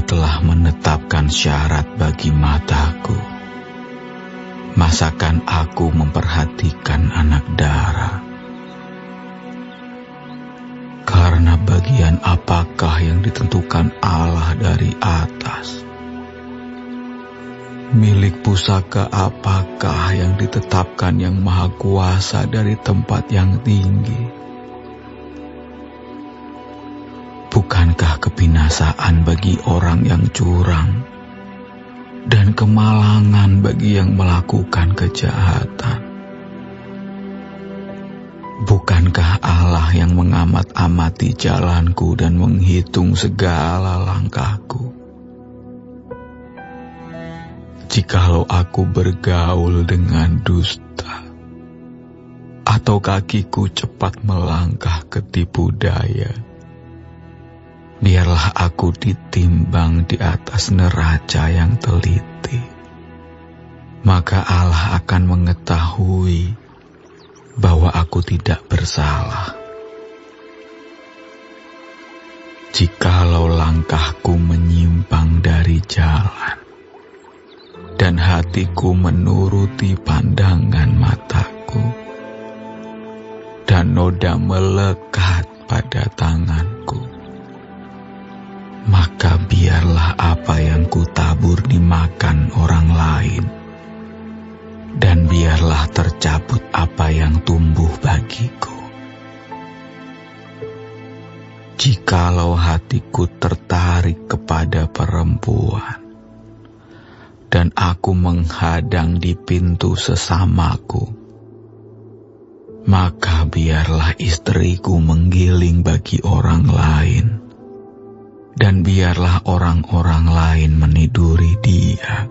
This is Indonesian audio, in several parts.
telah menetapkan syarat bagi mataku. Masakan aku memperhatikan anak dara? Karena bagian apakah yang ditentukan Allah dari atas? Milik pusaka apakah yang ditetapkan yang maha kuasa dari tempat yang tinggi? Bukankah kebinasaan bagi orang yang curang dan kemalangan bagi yang melakukan kejahatan? Bukankah Allah yang mengamat-amati jalanku dan menghitung segala langkahku? Jikalau aku bergaul dengan dusta, atau kakiku cepat melangkah ke tipu daya, biarlah aku ditimbang di atas neraca yang teliti. Maka Allah akan mengetahui bahwa aku tidak bersalah. Jikalau langkahku menyimpang dari jalan, dan hatiku menuruti pandangan mataku, dan noda melekat pada tanganku, maka biarlah apa yang kutabur dimakan orang lain, dan biarlah tercabut apa yang tumbuh bagiku. Jikalau hatiku tertarik kepada perempuan, dan aku menghadang di pintu sesamaku, maka biarlah istriku menggiling bagi orang lain, dan biarlah orang-orang lain meniduri dia.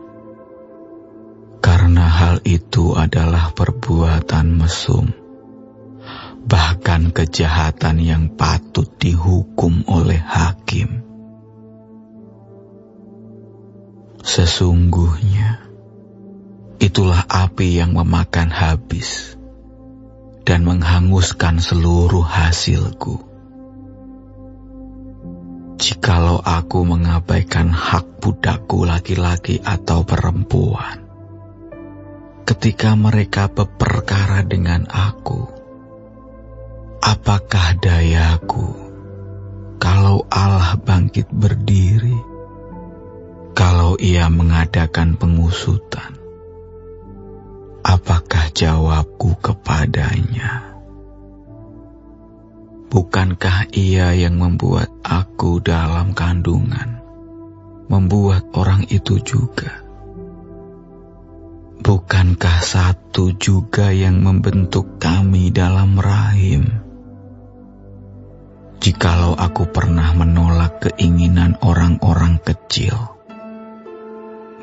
Karena hal itu adalah perbuatan mesum, bahkan kejahatan yang patut dihukum oleh hakim. Sesungguhnya, itulah api yang memakan habis dan menghanguskan seluruh hasilku. Jikalau aku mengabaikan hak budakku laki-laki atau perempuan, ketika mereka berperkara dengan aku, apakah dayaku kalau Allah bangkit berdiri? Kalau ia mengadakan pengusutan, apakah jawabku kepadanya? Bukankah ia yang membuat aku dalam kandungan, membuat orang itu juga? Bukankah satu juga yang membentuk kami dalam rahim? Jikalau aku pernah menolak keinginan orang-orang kecil,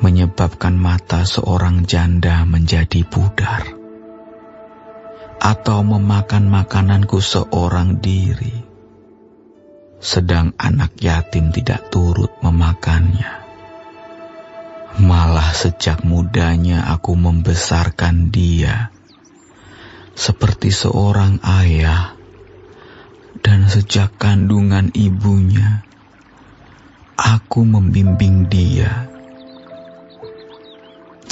menyebabkan mata seorang janda menjadi pudar, atau memakan makananku seorang diri, sedang anak yatim tidak turut memakannya, malah sejak mudanya aku membesarkan dia seperti seorang ayah, dan sejak kandungan ibunya aku membimbing dia.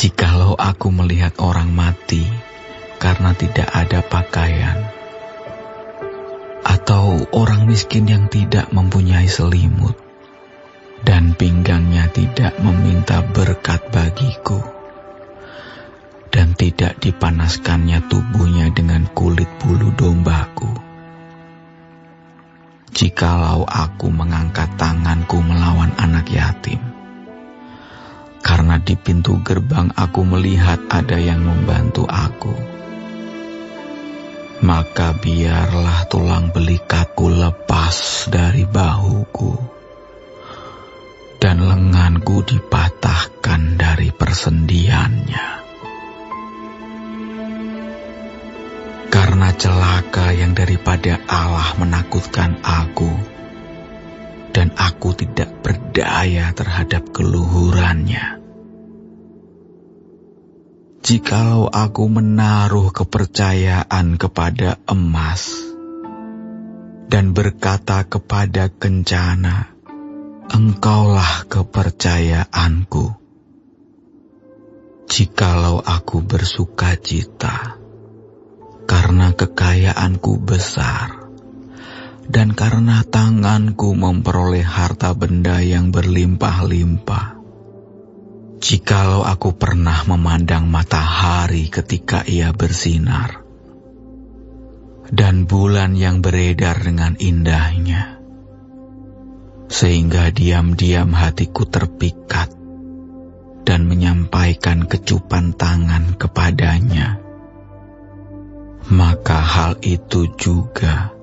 Jikalau aku melihat orang mati karena tidak ada pakaian, atau orang miskin yang tidak mempunyai selimut, dan pinggangnya tidak meminta berkat bagiku, dan tidak dipanaskannya tubuhnya dengan kulit bulu dombaku, jikalau aku mengangkat tanganku melawan anak yatim, karena di pintu gerbang aku melihat ada yang membantu aku, maka biarlah tulang belikatku lepas dari bahuku, dan lenganku dipatahkan dari persendiannya. Karena celaka yang daripada Allah menakutkan aku, dan aku tidak berdaya terhadap keluhurannya. Jikalau aku menaruh kepercayaan kepada emas, dan berkata kepada kencana, Engkaulah kepercayaanku. Jikalau aku bersuka cita, karena kekayaanku besar, dan karena tanganku memperoleh harta benda yang berlimpah-limpah. Jikalau aku pernah memandang matahari ketika ia bersinar, dan bulan yang beredar dengan indahnya, sehingga diam-diam hatiku terpikat dan menyampaikan kecupan tangan kepadanya, maka hal itu juga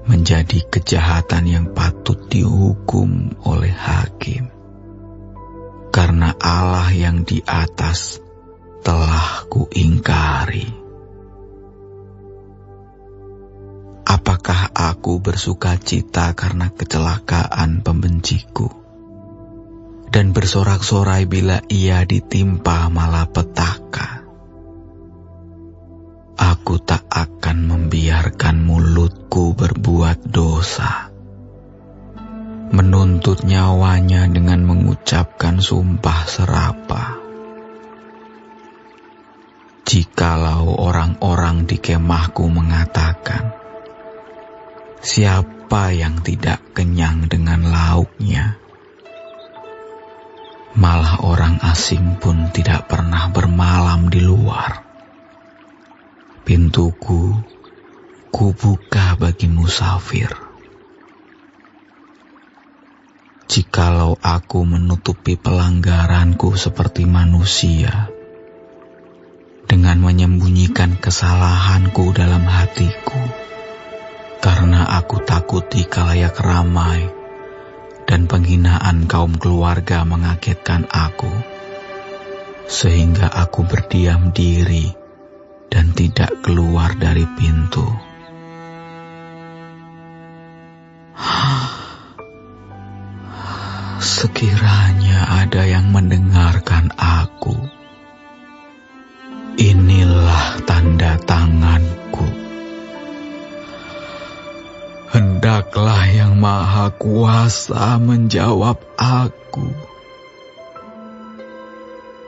menjadi kejahatan yang patut dihukum oleh hakim, karena Allah yang di atas telah kuingkari. Apakah aku bersuka cita karena kecelakaan pembenciku, dan bersorak-sorai bila ia ditimpa malapetaka? Aku tak akan membiarkan mulutku berbuat dosa, menuntut nyawanya dengan mengucapkan sumpah serapah. Jikalau orang-orang di kemahku mengatakan, siapa yang tidak kenyang dengan lauknya? Malah orang asing pun tidak pernah bermalam di luar. Pintuku kubuka bagi musafir. Jikalau aku menutupi pelanggaranku seperti manusia, dengan menyembunyikan kesalahanku dalam hatiku, karena aku takut di khalayak ramai, dan penghinaan kaum keluarga mengagetkan aku, sehingga aku berdiam diri dan tidak keluar dari pintu. Sekiranya ada yang mendengarkan aku, inilah tanda tanganku. Hendaklah Yang Maha Kuasa menjawab aku.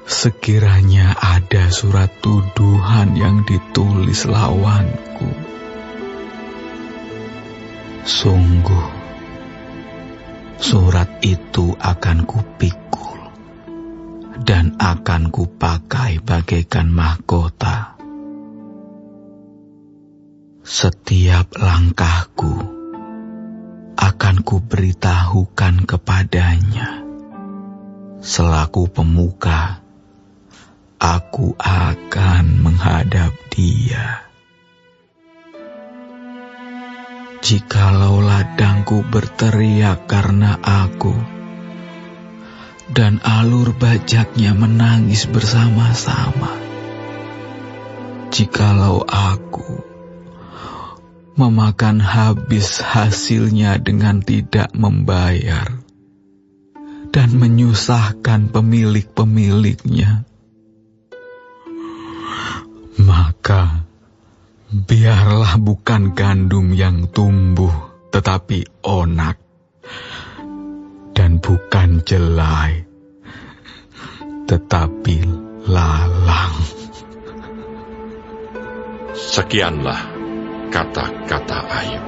Sekiranya ada surat tuduhan yang ditulis lawanku, sungguh surat itu akan kupikul dan akan kupakai bagaikan mahkota. Setiap langkahku akan kuberitahukan kepadanya. Selaku pemuka, aku akan menghadap dia. Jikalau ladangku berteriak karena aku, dan alur bajaknya menangis bersama-sama, jikalau aku memakan habis hasilnya dengan tidak membayar, dan menyusahkan pemilik-pemiliknya, maka biarlah bukan gandum yang tumbuh, tetapi onak, dan bukan jelai, tetapi lalang. Sekianlah kata-kata Ayub.